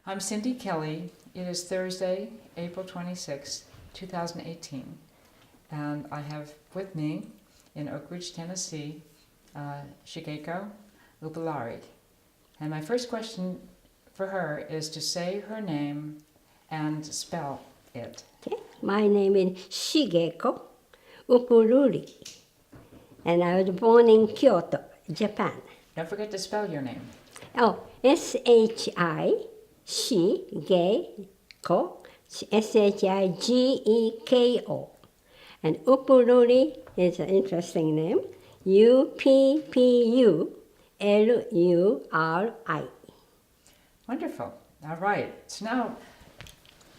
I'm Cindy Kelly. It is Thursday, April 26, 2018, and I have with me in Oak Ridge, Tennessee, Shigeko Uppuluri. And my first question for her is to say her name and spell it. Okay. My name is Shigeko Uppuluri, and I was born in Kyoto, Japan. Don't forget to spell your name. Oh, Shigeko, Shigeko. And Uppuluri is an interesting name, Uppuluri. Wonderful. All right. So now,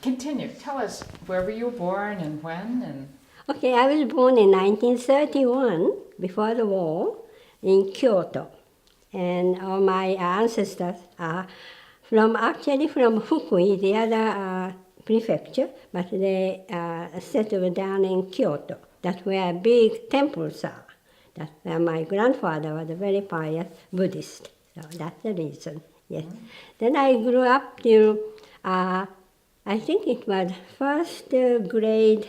continue. Tell us, where were you born and when? And Okay, I was born in 1931, before the war, in Kyoto. And all my ancestors are actually from Fukui, the other prefecture, but they settled down in Kyoto. That's where big temples are. That's where my grandfather was a very pious Buddhist. So that's the reason, yes. Mm-hmm. Then I grew up till, I think it was first grade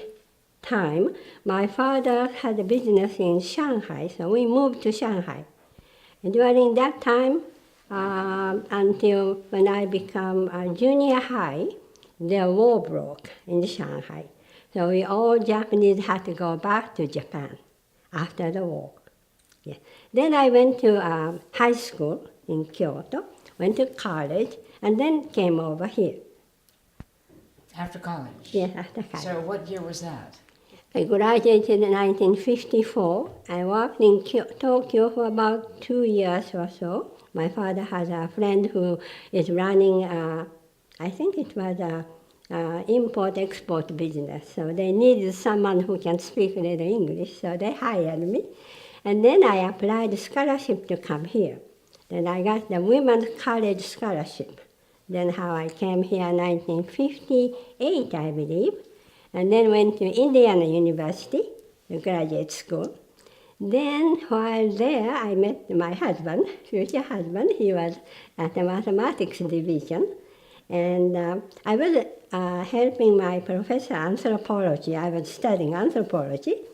time. My father had a business in Shanghai, so we moved to Shanghai. And during that time, until when I became junior high, the war broke in Shanghai. So we all Japanese had to go back to Japan after the war. Yeah. Then I went to high school in Kyoto, went to college, and then came over here. After college? Yes, after college. So what year was that? I graduated in 1954. I worked in Tokyo for about 2 years or so. My father has a friend who is running, I think it was a import-export business. So they needed someone who can speak a little English, so they hired me. And then I applied scholarship to come here. Then I got the Women's College Scholarship. Then how I came here in 1958, I believe. And then went to Indiana University, the graduate school. Then while there, I met my husband, future husband. He was at the mathematics division. And I was helping my professor anthropology. I was studying anthropology.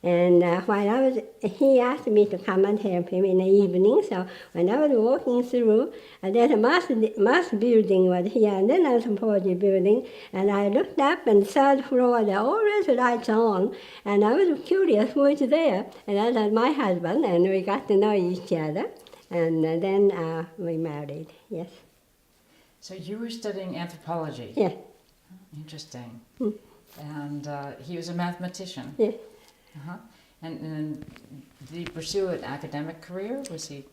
And while he asked me to come and help him in the evening. So when I was walking through, there's a math building was here, and then anthropology building. And I looked up, and third floor, there are always lights on. And I was curious who is there. And that was my husband, and we got to know each other. And then we married, yes. So you were studying anthropology? Yeah. Interesting. And he was a mathematician? Yeah. Uh-huh. And did he pursue an academic career? Was he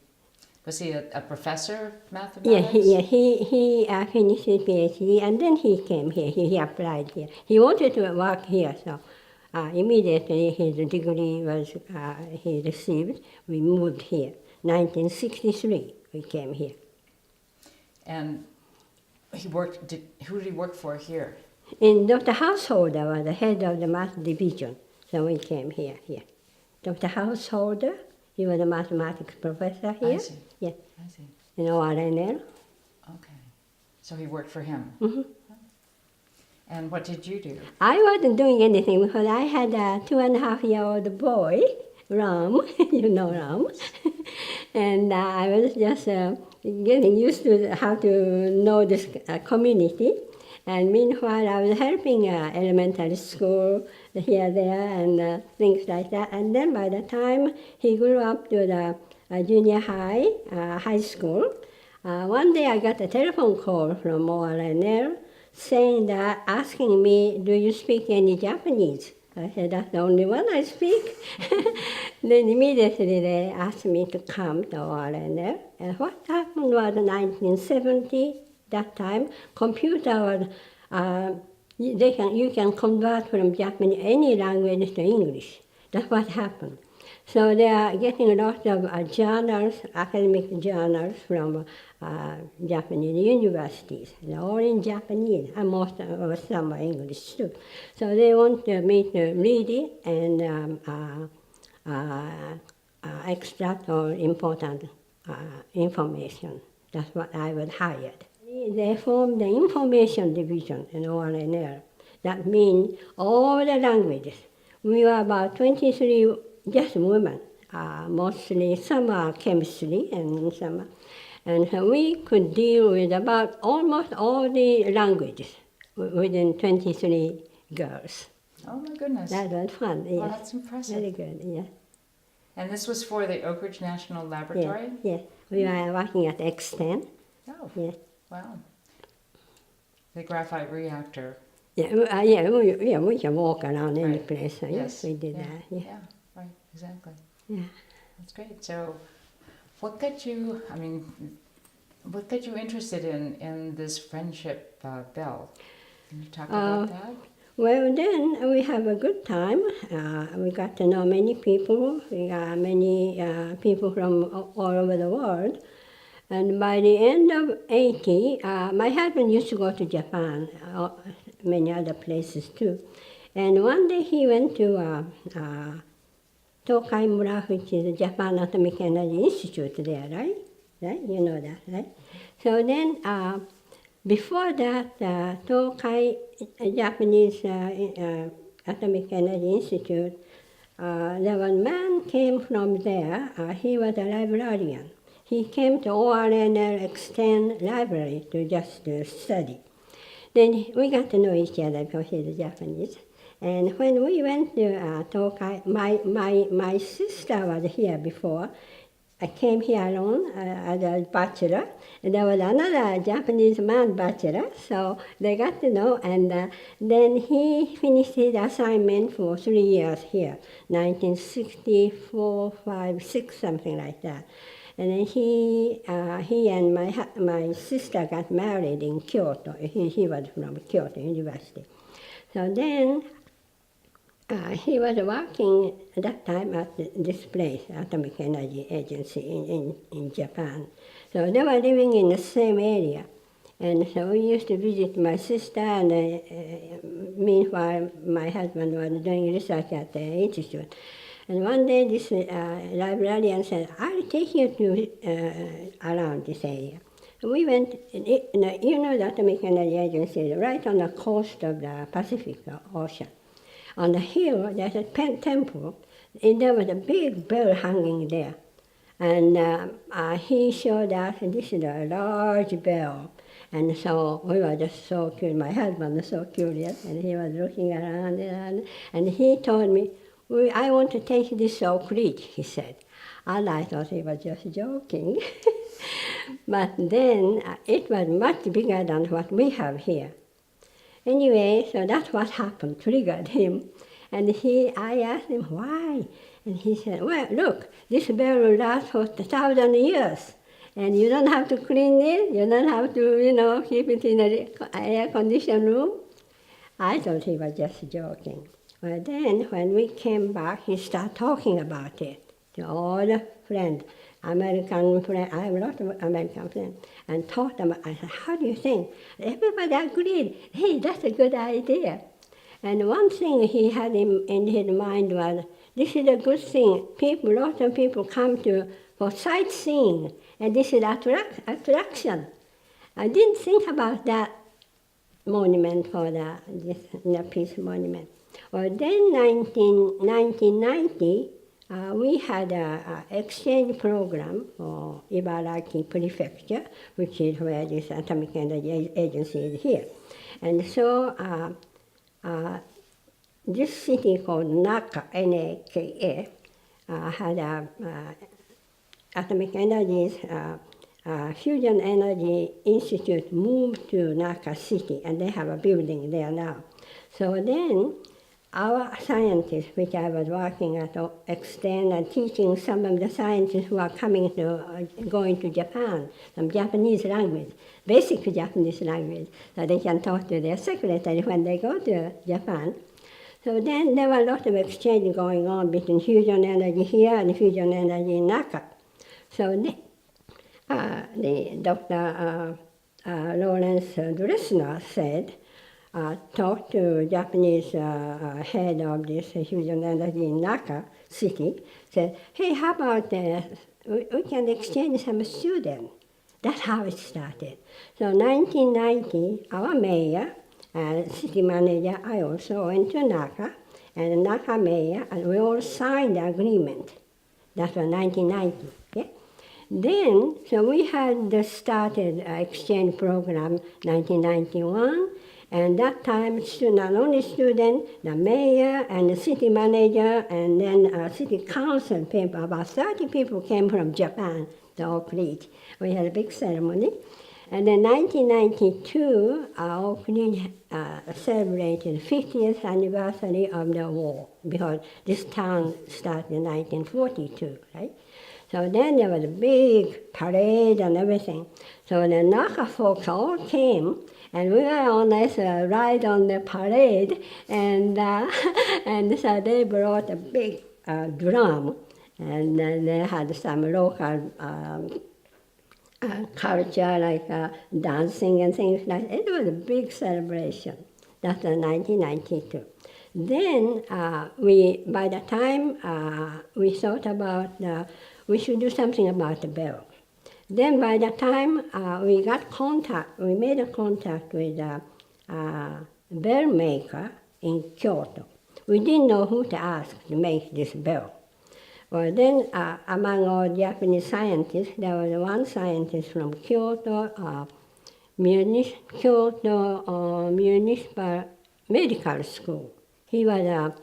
a professor of mathematics? Yeah, he finished his PhD, and then he came here. He applied here. He wanted to work here, so immediately his degree was he received. We moved here. 1963, we came here. And who did he work for here? And Dr. Householder was the head of the math division. So we came here. Dr. Householder, he was a mathematics professor here. I see. Yeah. I see. In ORNL. Okay. So he worked for him. Mm-hmm. And what did you do? I wasn't doing anything because I had a 2.5-year-old boy, Ram, you know Ram. And I was just getting used to how to know this community. And meanwhile, I was helping elementary school here, there, and things like that. And then by the time he grew up to the junior high school, one day I got a telephone call from ORNL saying that, asking me, do you speak any Japanese? I said, that's the only one I speak. Then immediately they asked me to come to ORNL. And what happened was in 1970, that time, computer was, you can convert from Japanese, any language to English. That's what happened. So they are getting a lot of journals, academic journals from Japanese universities. They're all in Japanese, and most of some are English too. So they want me to read it and extract all important information. That's what I was hired. they formed the information division in ORNL. That means all the languages. We were about 23 just women, mostly some are chemistry and some are, and so we could deal with about almost all the languages within 23 girls. Oh my goodness. That was fun, yes. Well, that's impressive. Very good, yes. And this was for the Oak Ridge National Laboratory? Yes. We were working at X10. Oh, Yes. wow. The graphite reactor. We can walk around any Right. place. So yes, we did yeah. that. Yeah. Yeah, right, exactly. Yeah. That's great. So what got you, what got you interested in this friendship bell? Can you talk about that? Well, then we have a good time. We got to know many people. We got many people from all over the world. And by the end of 80, my husband used to go to Japan, many other places too. And one day he went to Tokai Mura, which is the Japan Atomic Energy Institute there, right? Right? You know that, right? So then, before that, Tokai Japanese Atomic Energy Institute, there was a man came from there. He was a librarian. He came to ORNL Extend Library to just study. Then we got to know each other because he's Japanese. And when we went to Tokai, my sister was here before. I came here alone as a bachelor, and there was another Japanese man bachelor, so they got to know, and then he finished his assignment for 3 years here, 1964, 5, 6, something like that. And then he and my sister got married in Kyoto. He was from Kyoto University. So then he was working at that time at this place, Atomic Energy Agency in Japan. So they were living in the same area. And so we used to visit my sister, and meanwhile my husband was doing research at the institute. And one day this librarian said, I'll take you to around this area. And we went, you know the Atomic Energy Agency is right on the coast of the Pacific Ocean. On the hill, there's a temple, and there was a big bell hanging there. And he showed us, this is a large bell. And so we were just so curious, my husband was so curious, and he was looking around, and he told me, I want to take this to Oak Ridge, he said. And I thought he was just joking. But then it was much bigger than what we have here. Anyway, so that's what happened, triggered him. And I asked him, why? And he said, well, look, this bell will last for 1,000 years. And you don't have to clean it, you don't have to, keep it in an air-conditioned room. I thought he was just joking. Well, then when we came back, he started talking about it to all the friends, American friends. I have a lot of American friends, and talked about. I said, "How do you think?" Everybody agreed. Hey, that's a good idea. And one thing he had in his mind was, this is a good thing. Lots of people come for sightseeing, and this is attraction. I didn't think about that monument for the Peace Monument. Well, then 1990, we had an exchange program for Ibaraki Prefecture, which is where this Atomic Energy Agency is here. And so this city called Naka, N-A-K-A, had Atomic Energy's Fusion Energy Institute moved to Naka City, and they have a building there now. So then our scientists, which I was working at Extend and teaching some of the scientists who are going to Japan, some Japanese language, basic Japanese language, so they can talk to their secretary when they go to Japan. So then there were a lot of exchange going on between fusion energy here and fusion energy in Naka. So the Dr. Lawrence Dressner said, talked to Japanese head of this fusion energy in Naka City, said, hey, how about we can exchange some students. That's how it started. So 1990, our mayor and city manager, I also went to Naka, and Naka mayor, and we all signed the agreement. That was 1990. Okay? Then, so we had started exchange program 1991, and that time not only student, the mayor and the city manager, and then city council people, about 30 people came from Japan to Oak Ridge. We had a big ceremony. And then 1992, Oak Ridge celebrated 50th anniversary of the war, because this town started in 1942, right? So then there was a big parade and everything. So the Naka folks all came, and we were on this ride on the parade, and and so they brought a big drum, and they had some local culture like dancing and things like that. It was a big celebration. That's in 1992. Then by the time we thought about we should do something about the bell. Then by the time we made a contact with a bell maker in Kyoto. We didn't know who to ask to make this bell. Well, then among all Japanese scientists, there was one scientist from Kyoto Municipal Medical School. He was a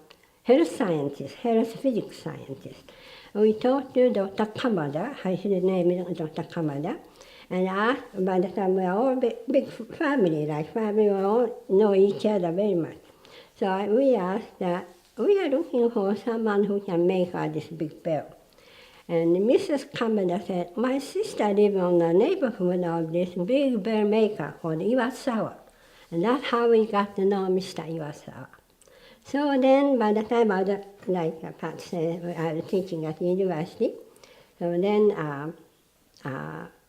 health physics scientist. We talked to Dr. Kamada, his name is Dr. Kamada, and asked, by the time we were all big family, we all know each other very much. So we asked that, we are looking for someone who can make this big bell. And Mrs. Kamada said, my sister lives on the neighborhood of this big bell maker called Iwasawa. And that's how we got to know Mr. Iwasawa. So then, by the time I was, like Pat said, I was teaching at the university. So then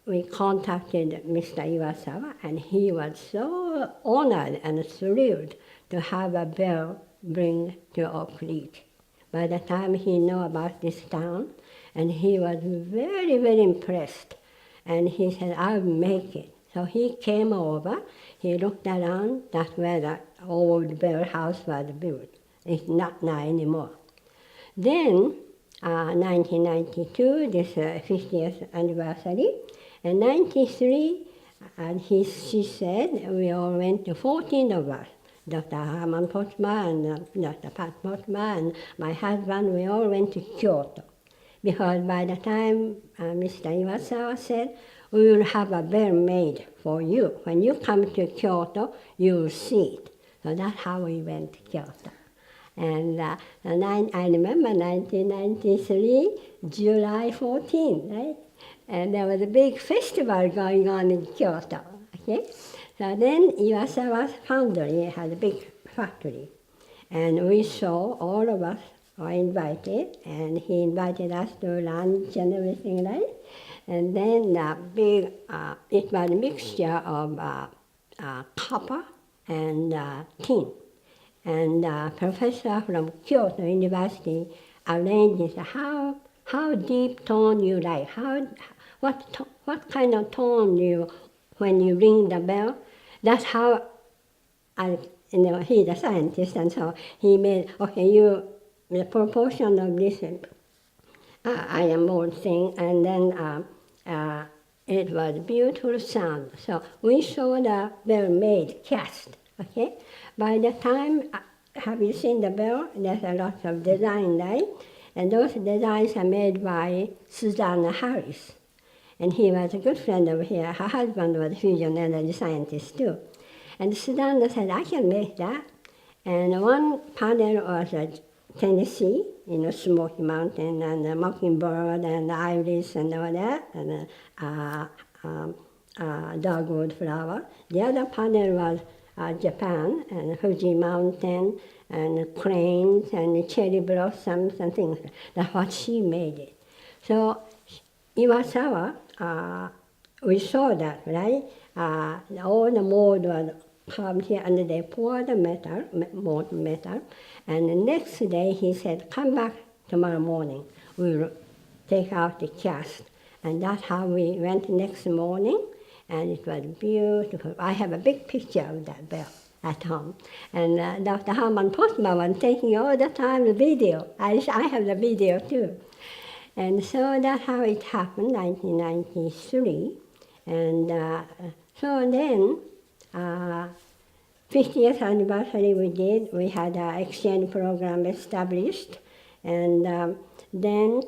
we contacted Mr. Iwasawa, and he was so honored and thrilled to have a bell bring to Oak Ridge. By the time he knew about this town, and he was very, very impressed. And he said, I'll make it. So he came over, he looked around, that's where the old bell house was built. It's not now anymore. Then, 1992, this 50th anniversary, and 93, she said, we all went to 14 of us. Dr. Herman Potma and Dr. Pat Potma and my husband, we all went to Kyoto. Because by the time Mr. Iwasawa said, we will have a bell made for you. When you come to Kyoto, you will see it. So that's how we went to Kyoto. And I remember 1993, July 14, right? And there was a big festival going on in Kyoto, okay? So then Iwasawa's foundry had a big factory. And we saw, all of us were invited, and he invited us to lunch and everything, right? And then it was a mixture of copper and tin. And a professor from Kyoto University arranged how deep tone you like, what kind of tone when you ring the bell. That's how he's a scientist, and so he made, the proportion of this iron mold thing, and then it was beautiful sound. So we saw the bell made cast, okay? By the time, have you seen the bell? There's a lot of design, right? And those designs are made by Susanna Harris. And he was a good friend of hers. Her husband was a fusion energy scientist too. And Susanna said, I can make that. And one panel was Tennessee, Smoky Mountain, and the mockingbird, and the iris, and all that, and dogwood flower. The other panel was Japan, and Fuji Mountain, and cranes, and cherry blossoms, and things. That's what she made it. So Iwasawa, we saw that, right? All the mold was carved here, and they poured the molten metal. And the next day he said, come back tomorrow morning. We'll take out the cast. And that's how we went next morning, and it was beautiful. I have a big picture of that bell at home. And Dr. Herman Postma was taking all the time the video. I have the video too. And so that's how it happened, 1993. And so then, 50th anniversary we did. We had an exchange program established. And then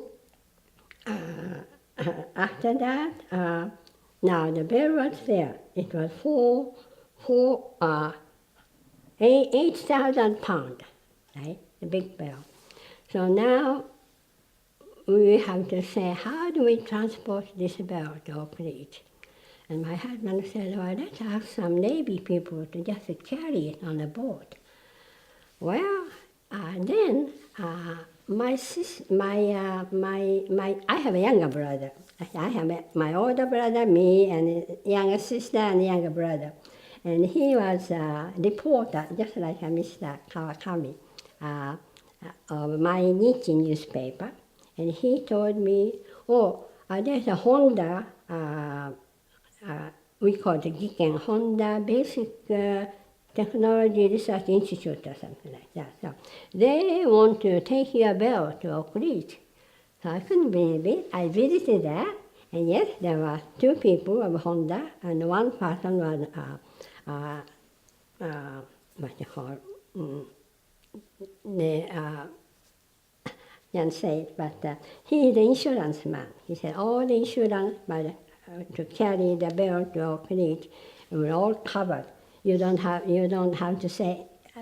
after that, now the bell was there. It was 8,000 pounds, right? The big bell. So now we have to say, how do we transport this bell to Oak Ridge? And my husband said, well, let's ask some Navy people to just carry it on a boat. Well, then I have a younger brother. I have my older brother, me, and a younger sister and a younger brother. And he was a reporter, just like Mr. Kawakami, of Mainichi newspaper. And he told me, there's a Honda, we call it Giken, Honda Basic Technology Research Institute or something like that. So they want to take your bell to Oak Ridge. So I couldn't believe it. I visited that, and yes, there were two people of Honda, and one person was, what you call, can't say it, but he is the insurance man. He said all the insurance to carry the bell to Oak Ridge were all covered. You don't have to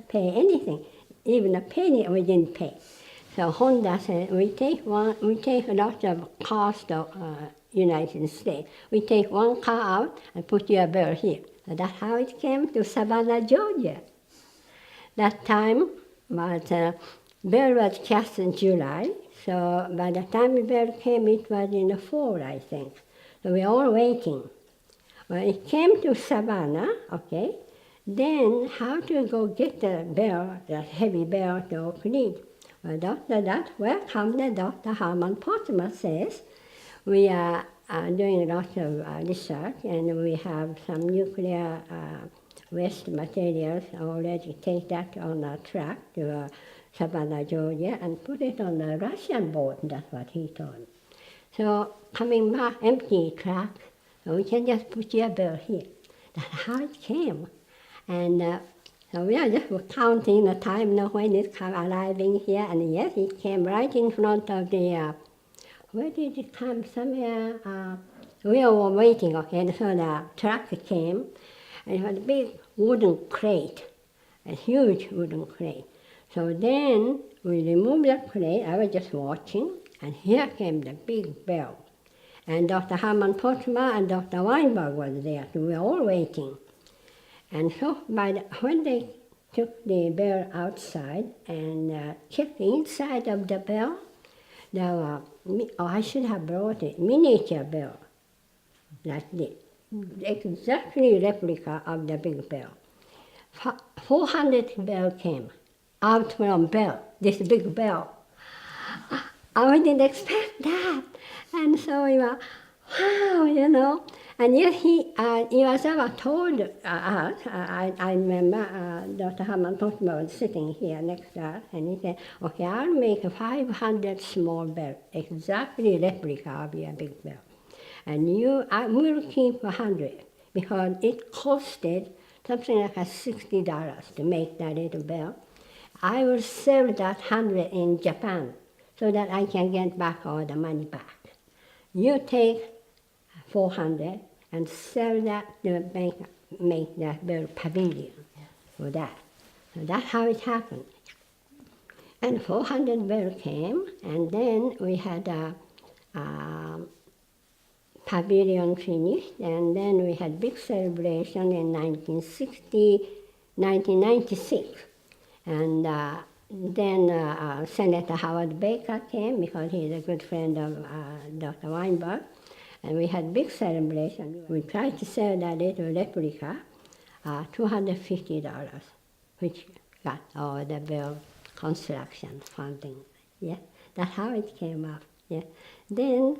pay anything, even a penny we didn't pay. So Honda said we take a lot of cars to United States. We take one car out and put your bell here. So that's how it came to Savannah, Georgia. That time bell was cast in July, so by the time the bell came, it was in the fall, I think. So we were all waiting. Well, it came to Savannah, okay. Then how to go get the bell, the heavy bell to Oak Ridge? Well, after that, welcome, Dr. Herman Postma says, we are doing a lot of research, and we have some nuclear waste materials already. Take that on a truck to Savannah, Georgia, and put it on a Russian boat. That's what he told me. So coming back, empty truck, so we can just put your bell here. That's how it came. And so we are just counting the time, when it came arriving here. And yes, it came right in front of the, where did it come? Somewhere, we were waiting, okay, so the truck came, and it was a big wooden crate, a huge wooden crate. So then we removed the crate, I was just watching, and here came the big bell. And Dr. Herman Postma and Dr. Weinberg was there, so we were all waiting. And so when they took the bell outside and checked the inside of the bell, there were, I should have brought it, miniature bell, like this, exactly replica of the big bell. 400 bell came out from bell, this big bell. I didn't expect that. And so we were, wow, And yet Iwasawa told us, I remember Dr. Herman Postma was sitting here next to us, and he said, okay, I'll make 500 small bells, exactly replica of your big bell. And I will keep 100, because it costed something like $60 to make that little bell. I will sell that 100 in Japan, so that I can get back all the money back. You take 400 and sell that to make that bell pavilion for that. So that's how it happened. And 400 bell came, and then we had a pavilion finished, and then we had big celebration in 1996. And then Senator Howard Baker came, because he's a good friend of Dr. Weinberg. And we had big celebration. We tried to sell that little replica, $250, which got all the bell construction funding. Yeah, that's how it came up. Yeah. Then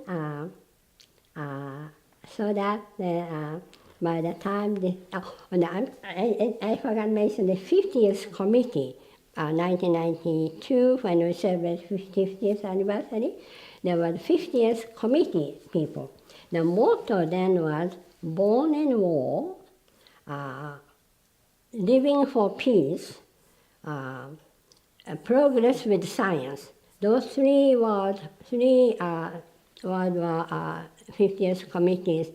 so that by the time I forgot to mention the 50th committee, 1992 when we celebrated 50th anniversary, there were 50th committee people. The motto then was born in war, living for peace, progress with science. Those three were 50th committee's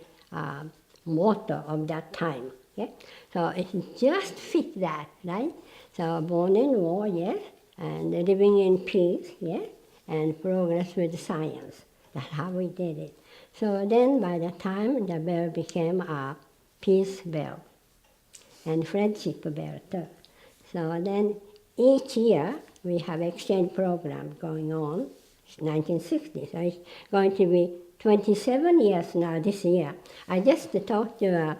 motto of that time. Okay? So it just fit that, right? So born in war, yes, and living in peace, yes, and progress with science. That's how we did it. So then by the time the bell became a Peace Bell and Friendship Bell too. So then each year we have exchange program going on, 1960. So it's going to be 27 years now this year. I just talked to,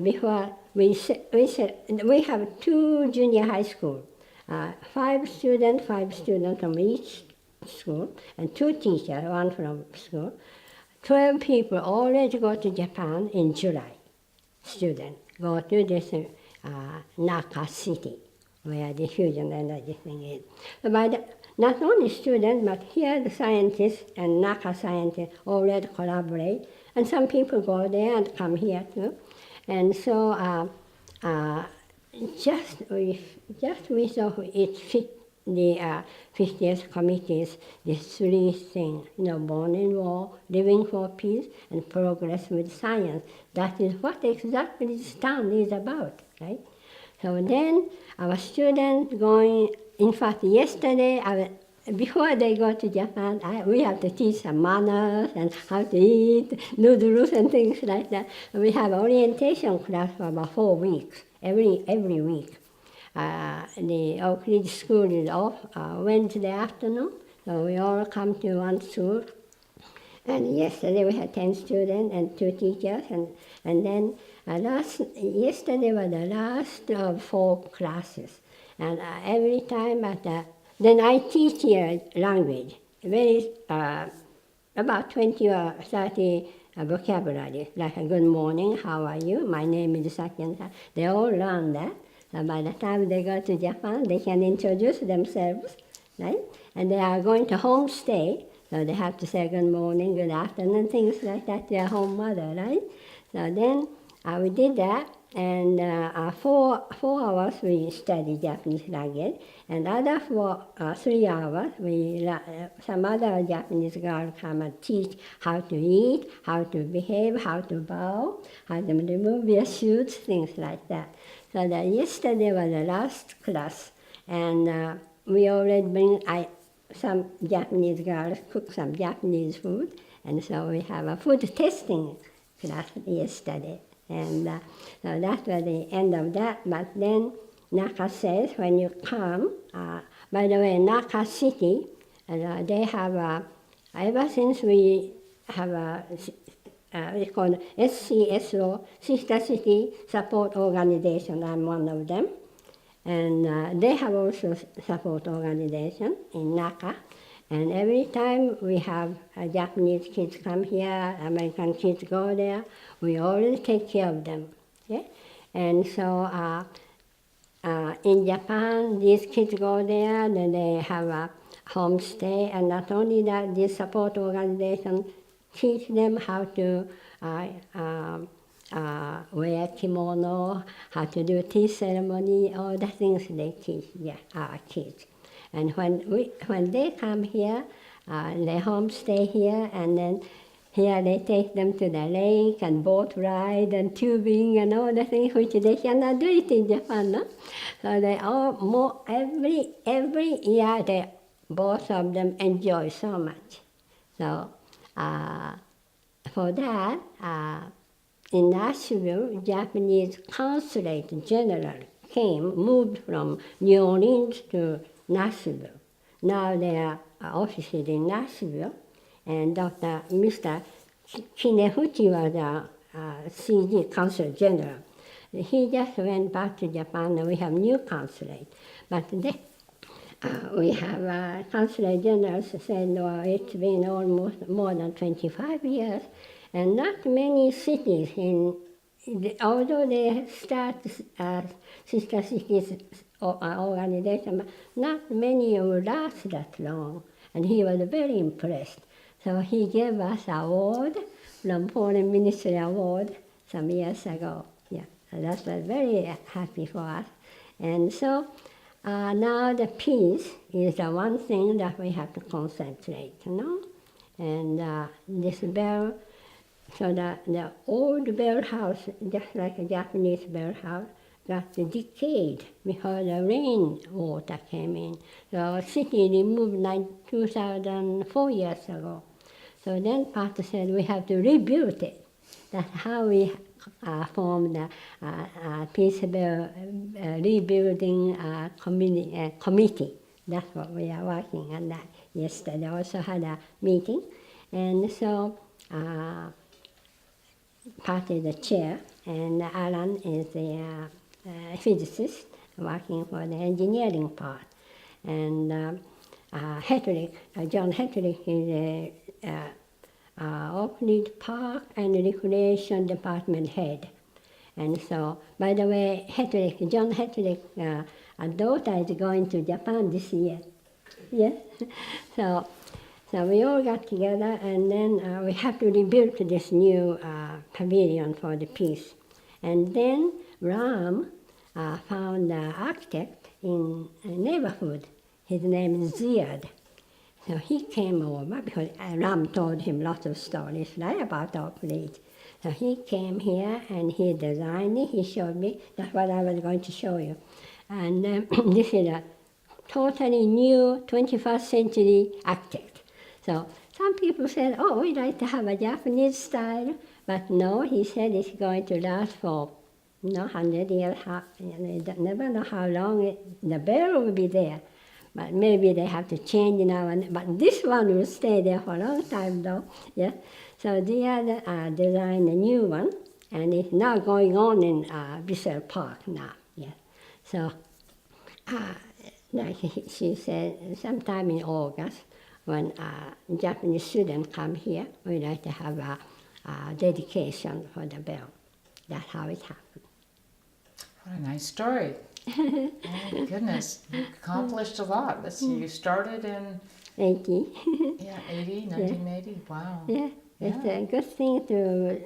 before we have 2 junior high school, 5 students from each school, and 2 teachers, 1 from school. 12 people already go to Japan in July. Students go to this Naka City, where the fusion energy thing is. So not only students, but here the scientists and Naka scientists already collaborate, and some people go there and come here too. And so we thought it fit the 50th committee's these 3 things, born in war, living for peace, and progress with science. That is what exactly this town is about, right? So then our students going, in fact, yesterday, before they go to Japan, we have to teach some manners and how to eat noodles and things like that. We have orientation class for about 4 weeks, every week. The Oak Ridge School is off Wednesday afternoon, so we all come to one school. And yesterday we had 10 students and 2 teachers, and then yesterday was the last of 4 classes. And every time then I teach here language, about 20 or 30 vocabulary, like a good morning, how are you, my name is such and such. They all learn that. So by the time they go to Japan, they can introduce themselves, right? And they are going to homestay, so they have to say good morning, good afternoon, things like that to their home mother, right? So then we did that, and 4 hours we studied Japanese language, and other 3 hours some other Japanese girl come and teach how to eat, how to behave, how to bow, how to remove your shoes, things like that. So that yesterday was the last class, and we already bring some Japanese girls cook some Japanese food, and so we have a food testing class yesterday. And so that was the end of that. But then Naka says, when you come, by the way, Naka City, they have, ever since we have it's called SCSO, Sister City Support Organization. I'm one of them. And they have also support organization in Naka. And every time we have Japanese kids come here, American kids go there, we always take care of them. Okay? And so in Japan, these kids go there, then they have a homestay, and not only that, this support organization teach them how to wear kimono, how to do tea ceremony, all the things they teach our kids. And when they come here, they homestay here, and then here they take them to the lake and boat ride and tubing and all the things which they cannot do it in Japan. No? So they all every year both of them enjoy so much. So for that, in Nashville, Japanese consulate general moved from New Orleans to Nashville. Now their offices in Nashville, and Mr. Kinefuchi was a CG, Consul General. He just went back to Japan, and we have new consulate. But we have Consul General said, well, it's been almost more than 25 years, and not many cities although they start sister cities organization, but not many will last that long. And he was very impressed. So he gave us an award from Foreign Ministry Award some years ago. Yeah, so that was very happy for us. And so now the peace is the one thing that we have to concentrate, And this bell, so the old bell house, just like a Japanese bell house, got decayed because the rain water came in. The city removed like 2004 years ago. So then Pastor said we have to rebuild it. That's how we formed the Peace Bell rebuilding committee. That's what we are working on that. Yesterday also had a meeting. And so Pat is the chair, and Alan is the physicist working for the engineering part. And John Hedrick is the Oak Ridge Park and Recreation Department head. And so, by the way, John Hedrick's daughter is going to Japan this year. Yes? So we all got together, and then we have to rebuild this new pavilion for the peace. And then Ram found an architect in a neighborhood. His name is Ziad. So he came over because Ram told him lots of stories, right, about Oak Ridge. So he came here and he designed it. He showed me. That's what I was going to show you. And this is a totally new 21st century architect. So some people said, oh, we'd like to have a Japanese style. But no, he said it's going to last for 100 years. You never know how long the bell will be there. But maybe they have to change now. But this one will stay there for a long time, though. Yeah. So the other designed a new one, and it's now going on in Bissell Park now. Yeah. So, like she said, sometime in August, when Japanese students come here, we like to have a dedication for the bell. That's how it happened. What a nice story. Oh my goodness, you accomplished a lot. Let's see, you started in 80. 1980, wow. Yeah, it's a good thing to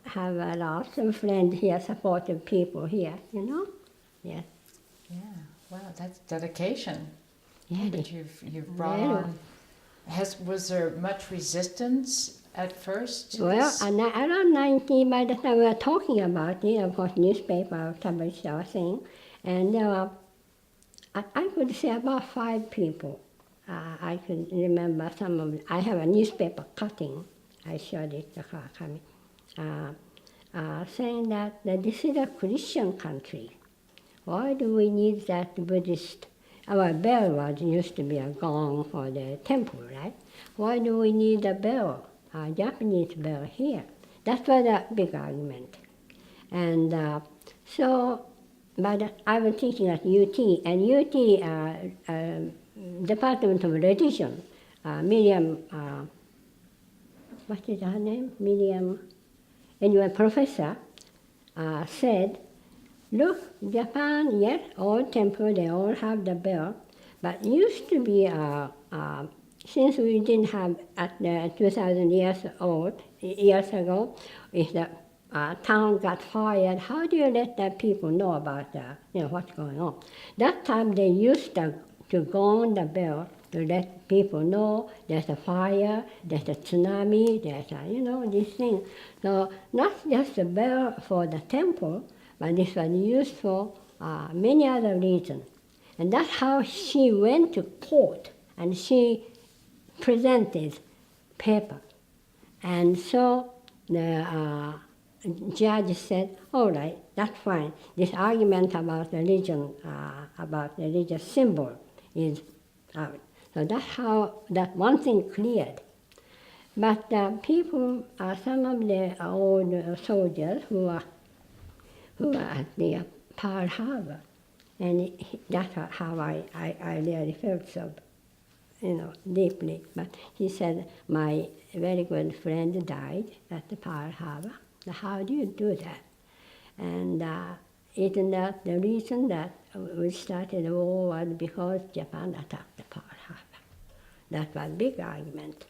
have lots of friends here, supportive people here, Yeah. Yeah, wow, that's dedication. Yeah, that you've brought on. Was there much resistance at first? Well, around 19, by the time we were talking about it, of course, newspaper published our thing, and there were, I could say about 5 people. I could remember some of them. I have a newspaper cutting. I showed it to her coming, saying that this is a Christian country. Why do we need that Buddhist? Our bell used to be a gong for the temple, right? Why do we need a bell, a Japanese bell here? That was a big argument. And but I was teaching at UT, and UT Department of Religion, Miriam, what is her name? Miriam, anyway, professor, said, look, Japan, yes, all temple, they all have the bell, but used to be, since we didn't have at the 2,000 years ago, if the town got fired, how do you let the people know about what's going on? That time they used to gong the bell to let people know there's a fire, there's a tsunami, there's these things. So not just the bell for the temple, but this was used for many other reasons. And that's how she went to court and she presented paper. And so the judge said, all right, that's fine. This argument about religion, about religious symbol is out. So that's how that one thing cleared. But people, some of the old soldiers who are at the Pearl Harbor, And that's how I really felt so, deeply. But he said, my very good friend died at the Pearl Harbor. How do you do that? And isn't that the reason that we started the war was because Japan attacked the Pearl Harbor? That was a big argument.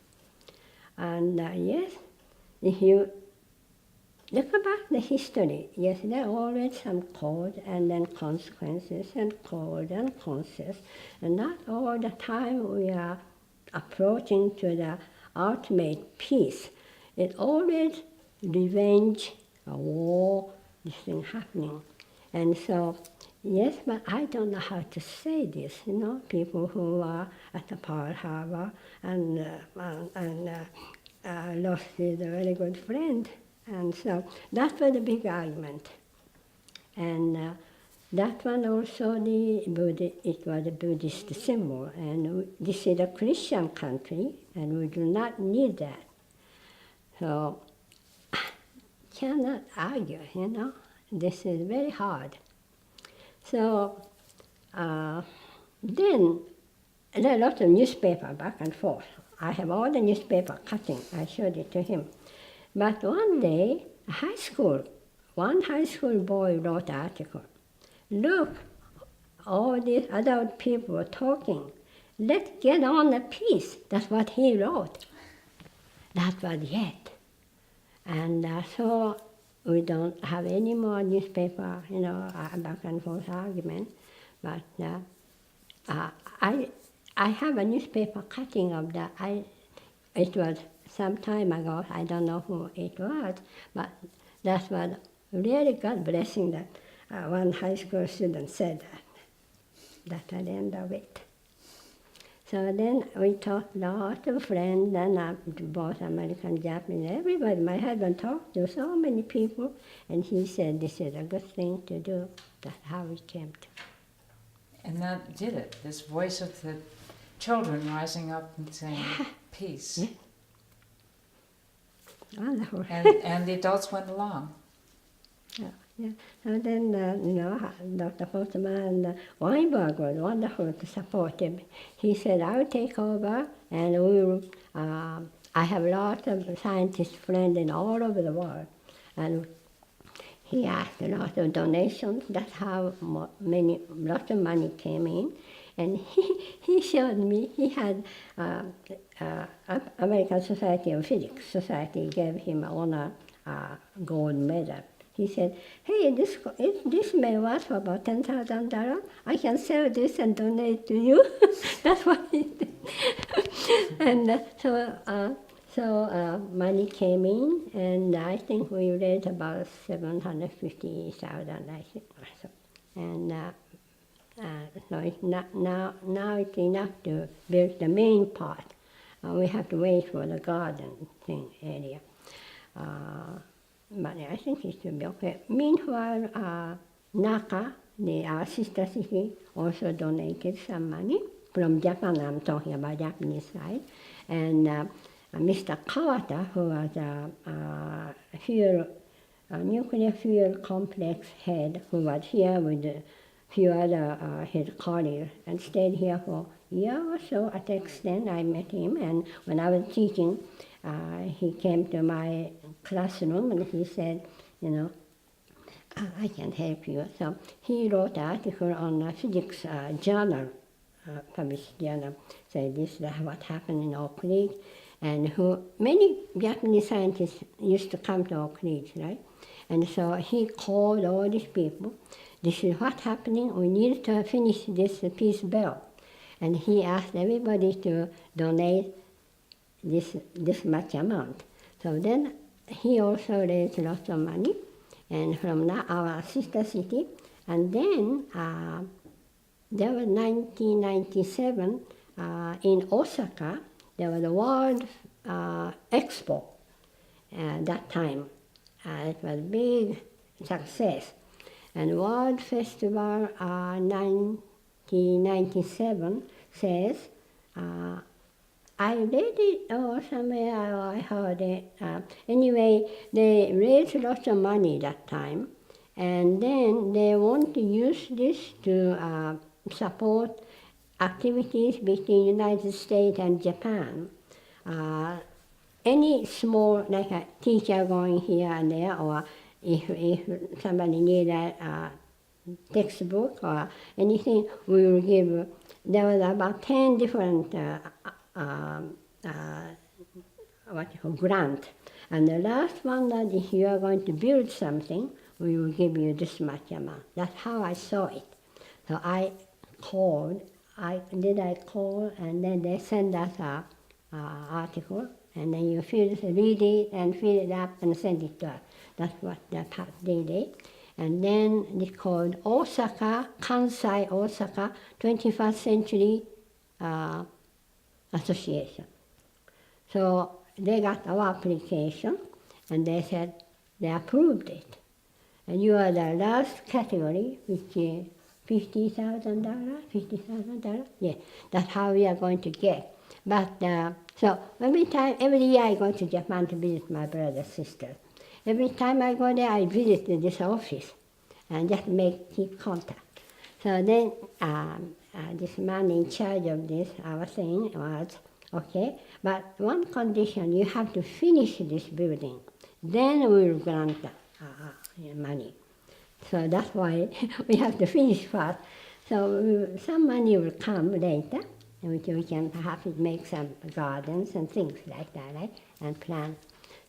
And yes, if you look back the history, yes, there are always some cause and then consequences and cause and consequences. And not all the time we are approaching to the ultimate peace. It's always revenge, a war, this thing happening. And so, yes, but I don't know how to say this, people who are at the Pearl Harbor and lost his very good friend. And so that was a big argument. And that one also, it was a Buddhist symbol. And this is a Christian country, and we do not need that. So, cannot argue, This is very hard. So, then there are lots of newspaper back and forth. I have all the newspaper cutting. I showed it to him. But one day, one high school boy wrote an article. Look, all these adult people are talking. Let's get on the peace. That's what he wrote. That was it. And so we don't have any more newspaper, back and forth argument. But I have a newspaper cutting of that. It was some time ago. I don't know who it was, but that was really God blessing that one high school student said that. That's at the end of it. So then we talked, lots of friends, and both American, Japanese, everybody. My husband talked to so many people, and he said, this is a good thing to do. That's how we came to. And that did it, this voice of the children rising up and saying, peace. Yeah. Wonderful. And the adults went along. Yeah. And then, Dr. Postman Weinberg was wonderful to support him. He said, I'll take over, and we will, I have lots of scientist friends in all over the world. And he asked a lot of donations. That's how lots of money came in. And he showed me, he had American Society of Physics Society gave him an honor gold medal. He said, hey, this may worth for about $10,000. I can sell this and donate to you. That's what he did. And so money came in, and I think we raised about $750,000, I think. And so it's now it's enough to build the main part. We have to wait for the garden thing area. But I think it should be okay. Meanwhile, Naka, our sister city, also donated some money from Japan. I'm talking about Japanese side. And Mr. Kawata, who was a nuclear fuel complex head, who was here with a few other his colleagues, and stayed here for a year or so. At the extent, I met him, and when I was teaching, he came to my classroom and he said, I can help you. So he wrote an article on a physics journal, published journal, saying this is what happened in Oak Ridge, and many Japanese scientists used to come to Oak Ridge, right? And so he called all these people. This is what's happening. We need to finish this Peace Bell. And he asked everybody to donate this much amount. So then he also raised lots of money, and from our sister city. And then there was 1997 in Osaka. There was a World Expo that time. It was a big success. And World Festival 1997 says, I read it or somewhere I heard it. Anyway, they raised lots of money that time, And then they want to use this to support activities between United States and Japan. Any small, like a teacher going here and there, or if somebody need a textbook or anything, we will give. There was about 10 different grant. And the last one that if you are going to build something, we will give you this much amount. That's how I saw it. So I called, I call, and then they send us a article, and then you read it and fill it up and send it to us. That's what the part did. And then it's called Osaka, Kansai Osaka 21st Century Association. So they got our application, and they said they approved it. And you are the last category, which is $50,000. Yeah, that's how we are going to get. But so every year I go to Japan to visit my brother and sister. Every time I go there, I visit this office and just keep contact. So then this man in charge of this, our thing was, okay, but one condition, you have to finish this building. Then we will grant money. So that's why we have to finish first. So some money will come later, which we can perhaps make some gardens and things like that, right? And plant.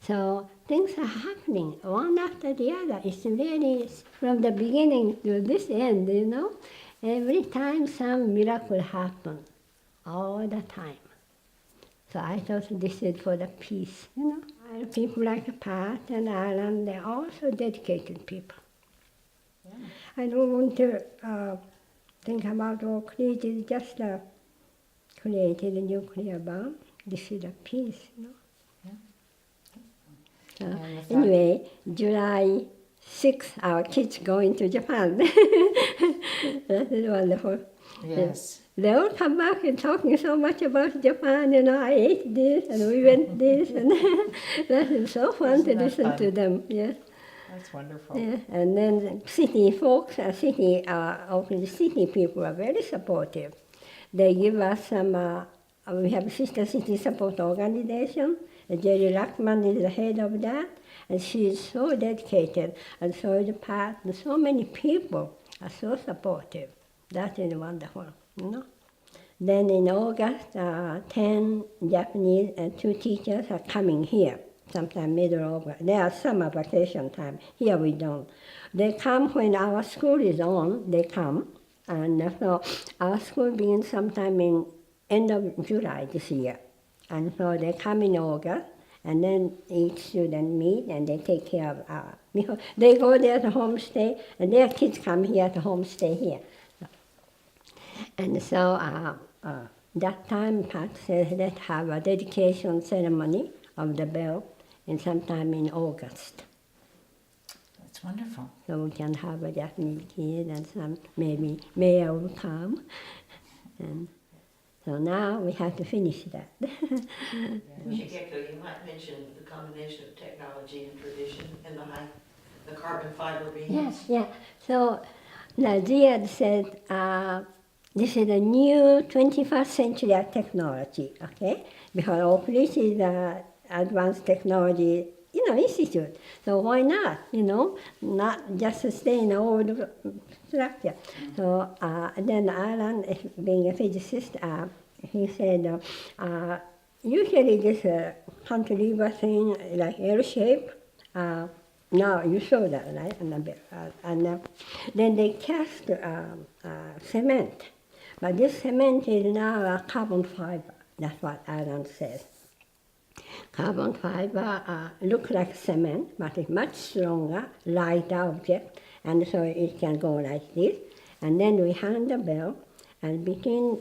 So things are happening one after the other. It's really from the beginning to this end, you know. Every time some miracle happens, all the time. So I thought this is for the peace, you know. And people like Pat and Alan, they're also dedicated people. Yeah. I don't want to think about or created just created a nuclear bomb. This is a peace, you know. So anyway, July 6th, our kids going to Japan. That is wonderful. Yes. They all come back and talking so much about Japan, you know, I ate this and we went this, and that is so fun to listen to them. Yes. That's wonderful. Yeah. And then city folks, Oakland City people are very supportive. They give us some, we have a sister city support organization. Jerry Lackman is the head of that, and she is so dedicated, and so is Pat, and so many people are so supportive. That is wonderful, you know. Then in August, 10 Japanese and 2 teachers are coming here, sometime middle of August. They are summer vacation time. Here we don't. They come when our school is on, they come. And so our school begins sometime in end of July this year. And so they come in August, and then each student meet, and they take care of they go there to homestay, and their kids come here to homestay here. And so that time, Pat says, let's have a dedication ceremony of the bell in sometime in August. That's wonderful. So we can have a Japanese kid, and some maybe mayor will come. And so now we have to finish that. Shigeko, you might mention the combination of technology and tradition and the carbon fiber beams. Yes, yeah. So Ziad said, this is a new 21st century technology, okay? Because Oakridge is an advanced technology, institute. So why not, not just stay in old structure. So then Alan, being a physicist, he said, usually this cantilever thing, like L-shape, now you saw that, right? And then they cast cement. But this cement is now a carbon fiber. That's what Alan says. Carbon fiber looks like cement, but it's much stronger, lighter object, and so it can go like this. And then we hang the bell, and between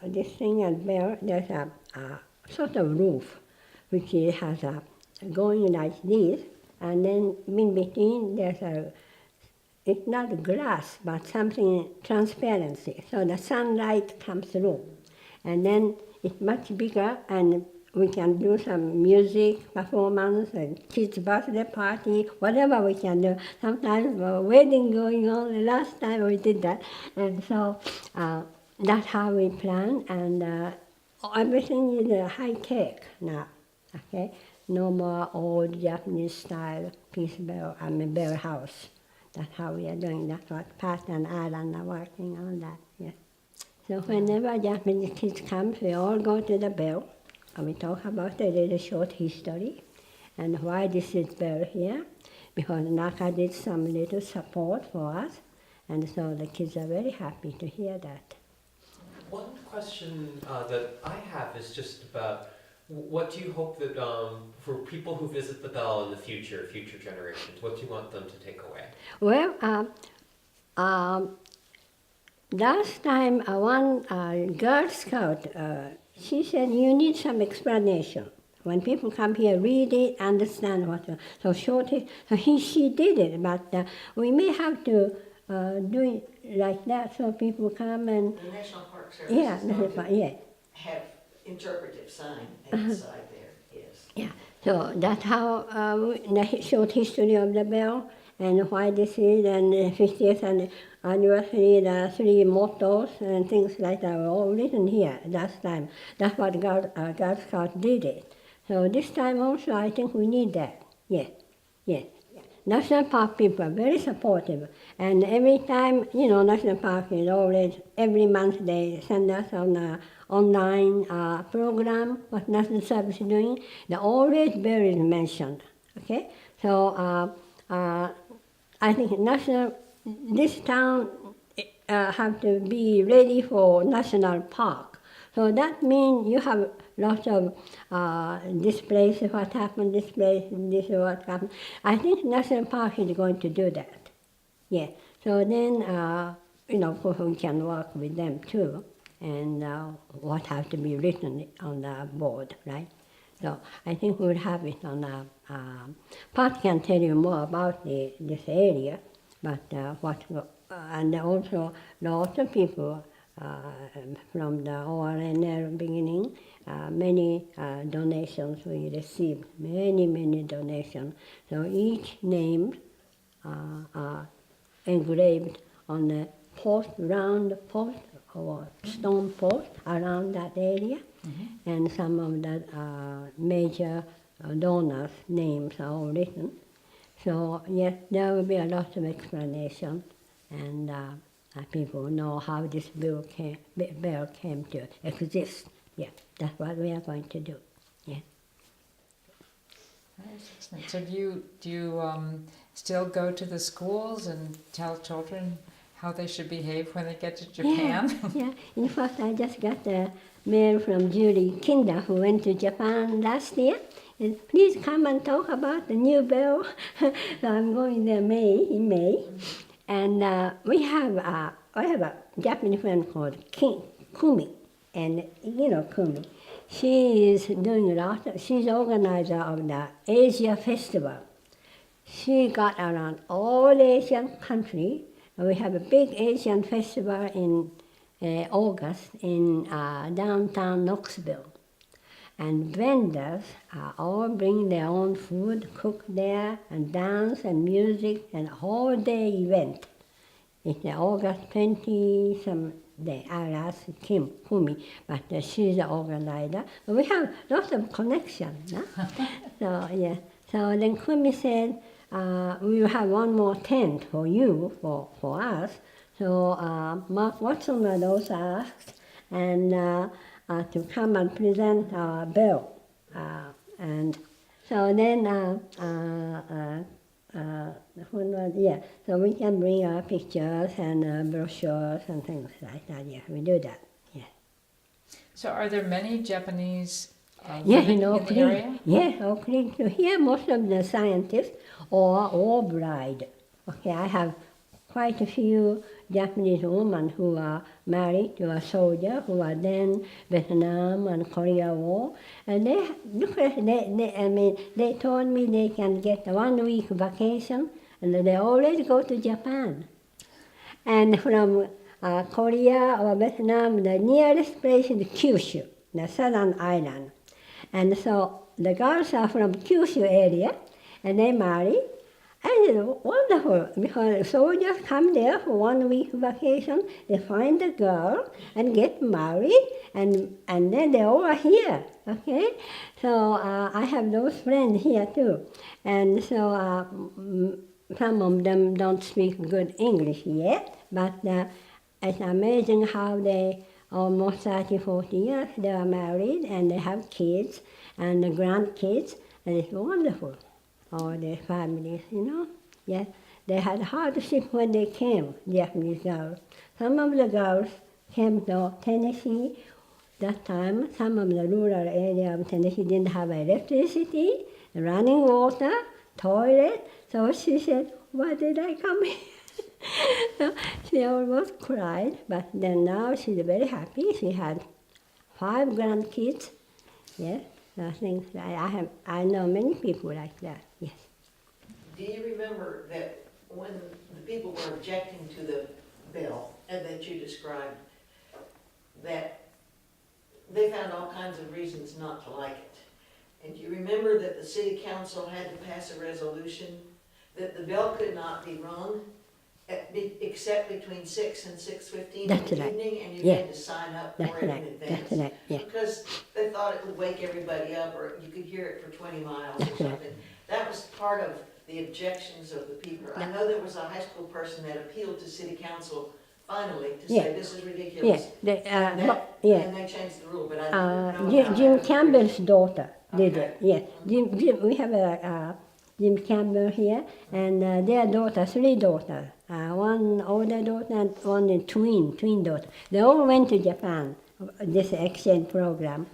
this thing and bell, there's a sort of roof, which has a going like this, and then in between there's it's not glass, but something transparency, so the sunlight comes through. And then it's much bigger, and we can do some music performance, and kids' birthday party, whatever we can do. Sometimes a wedding going on. The last time we did that, and so that's how we plan. And everything is high tech now. Okay, no more old Japanese style Peace Bell. Bell house. That's how we are doing. That's what Pat and Alan are working on that. Yes. So whenever Japanese kids come, we all go to the Bell. And we talk about a little short history and why this is Bell here, because Naka did some little support for us, and so the kids are very happy to hear that. One question that I have is just about what do you hope that for people who visit the Bell in the future generations, what do you want them to take away? Well, last time one Girl Scout, she said you need some explanation. When people come here, read it, understand what. So she did it, but we may have to do it like that so people come and. The National Park Service have interpretive sign inside there. Yes. Yeah. So that's how the short history of the Bell and why this is, and the 50th anniversary, the 3 mottos and things like that were all written here last time. That's what Girl Scouts did it. So this time also I think we need that. Yes, yes. National Park people are very supportive. And every time, National Park is always, every month they send us on an online program, what National Service is doing. They're always Bell is mentioned. Okay? So I think this town have to be ready for National Park. So that means you have lots of this place, what happened, this place, this is what happened. I think National Park is going to do that. Yeah. So then, of course, we can work with them too, and what has to be written on the board, right? So I think we'll have it on Pat can tell you more about this area, but and also lots of people from the ORNL beginning, many donations we received, many donations. So each name are engraved on the round post or stone post around that area. Mm-hmm. And some of the major donors' names are all written. So yes, there will be a lot of explanation, and people know how this bell came to exist. Yeah, that's what we are going to do. Yeah. Excellent. So do you still go to the schools and tell children how they should behave when they get to Japan? Yeah. In fact, I just got a mail from Julie Kinder, who went to Japan last year. And please come and talk about the new bell. So I'm going there in May. And we have a Japanese friend called Kumi. And Kumi. She is doing a lot. She's organizer of the Asia Festival. She got around all Asian countries. We have a big Asian festival in August in downtown Knoxville. And vendors all bring their own food, cook there, and dance and music, and a whole day event. It's August 20-some day. I'll ask Kumi, but she's the organizer. We have lots of connections. Huh? So, yeah. So then Kumi said, we will have one more tent for you, for us. So Mark Watson was also asked, and to come and present our bell. And so then, so we can bring our pictures and brochures and things like that. Yeah, we do that. Yeah. So are there many Japanese in in the area? Yes, Oak Ridge. So here most of the scientists or bride. Okay, I have quite a few Japanese women who are married to a soldier who are then Vietnam and Korea War. And they told me they can get a 1-week vacation and they always go to Japan. And from Korea or Vietnam, the nearest place is Kyushu, the southern island. And so the girls are from Kyushu area, and they marry. And it's wonderful, because soldiers come there for 1 week vacation, they find a girl and get married, and then they all are here, okay? So I have those friends here too. And so some of them don't speak good English yet, but it's amazing how they, almost 30, 40 years, they are married and they have kids and grandkids, and it's wonderful. All their families, you know. Yeah, they had hardship when they came, Japanese girls. Some of the girls came to Tennessee that time. Some of the rural area of Tennessee didn't have electricity, running water, toilet. So she said, "Why did I come here?" So she almost cried, but then now she's very happy. She had 5 grandkids. Yes, so things I know many people like that. Yes. Do you remember that when the people were objecting to the bill, and that you described, that they found all kinds of reasons not to like it? And do you remember that the city council had to pass a resolution that the bell could not be rung except between 6 and 6:15 in That's the right. evening, and you Yeah. had to sign up for That's it right. in advance? That's right. Yeah. Because they thought it would wake everybody up, or you could hear it for 20 miles or That's right. something. That was part of the objections of the people. I know there was a high school person that appealed to city council finally to Yeah. say this is Yeah. ridiculous. Yeah. And they changed the rule, but I didn't know how Jim that was Campbell's daughter did Okay. it. Yes. We have a Jim Campbell here, and their daughter, 3 daughters. One older daughter and one twin daughter. They all went to Japan, this exchange program.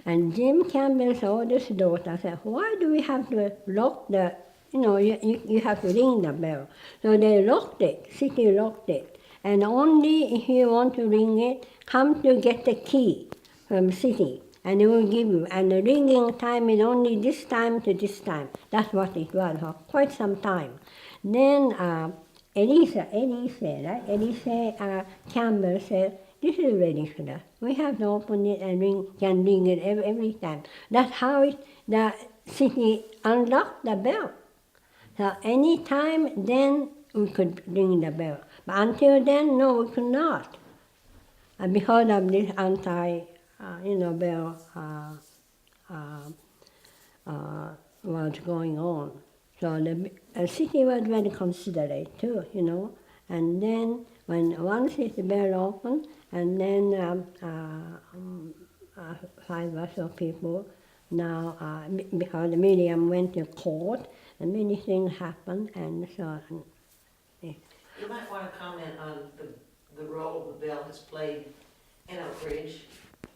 And Jim Campbell's oldest daughter said, "Why do we have to lock the, you have to ring the bell?" So they locked it, city locked it. And only if you want to ring it, come to get the key from city, and they will give you. And the ringing time is only this time to this time. That's what it was for quite some time. Then Elise Campbell said, "This is ridiculous. We have to open it and can ring it every time." That's how the city unlocked the bell. So any time then we could ring the bell. But until then, no, we could not. Because of this bell was going on. So the city was very considerate too, And then once the bell opened, and then 5 or so people now, because Miriam went to court, and many things happened, and so. You might want to comment on the role the bell has played in Oak Ridge,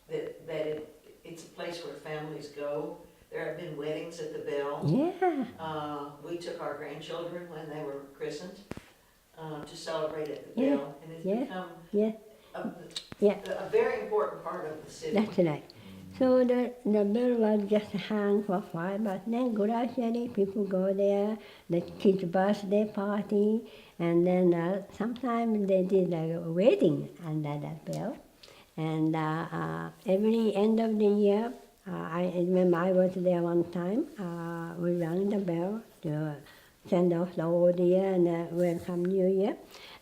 that it's a place where families go. There have been weddings at the Bell. Yeah. We took our grandchildren when they were christened to celebrate at the Yeah. Bell, and it's Yeah. become Yeah. a very important part of the city. That's right. So the bell was just hung for 5, but then gradually people go there, the kids' birthday party, and then sometimes they did a wedding under that bell. And every end of the year, I remember I was there one time, we rang the bell to send off the old year and welcome New Year.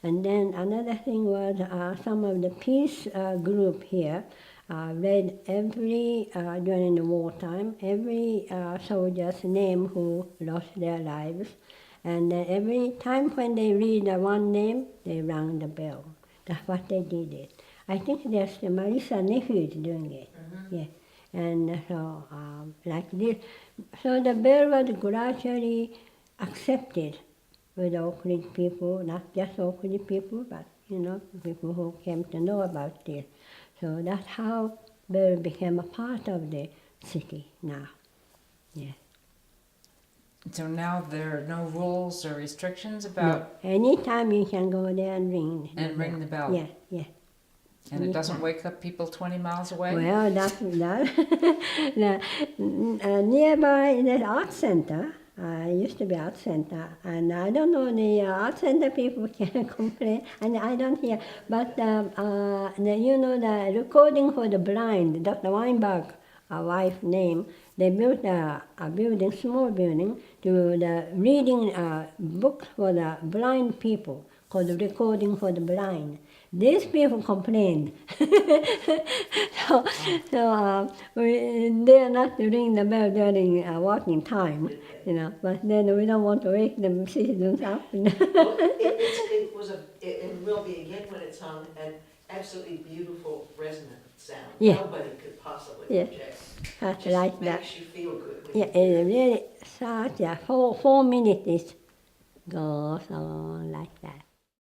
And then another thing was some of the peace group here read during the wartime, every soldier's name who lost their lives. And every time when they read one name, they rang the bell. That's what they did it. I think there's Marisa nephew is doing it. Mm-hmm. Yeah. And so like this. So the bell was gradually accepted with Oak Ridge people, not just Oak Ridge people, but people who came to know about this. So that's how bell became a part of the city now. Yeah. So now there are no rules or restrictions about, No. Anytime you can go there and ring. ring the bell. Yeah, yeah. And it doesn't wake up people 20 miles away? Well, that nearby the art center, used to be art center, and I don't know, the art center people can complain, and I don't hear, but the recording for the blind, Dr. Weinberg wife name, they built a building, small building, to the reading book for the blind people, called Recording for the Blind. These people complained. They are not ringing the bell during working time, but then we don't want to wake the citizens up. Well, it will be again when it's hung, an absolutely beautiful resonant sound. Yeah. Nobody could possibly Yeah. object. Just Just like that. makes you feel good when Yeah, you hear it it. really starts, 4 minutes, it goes on like that.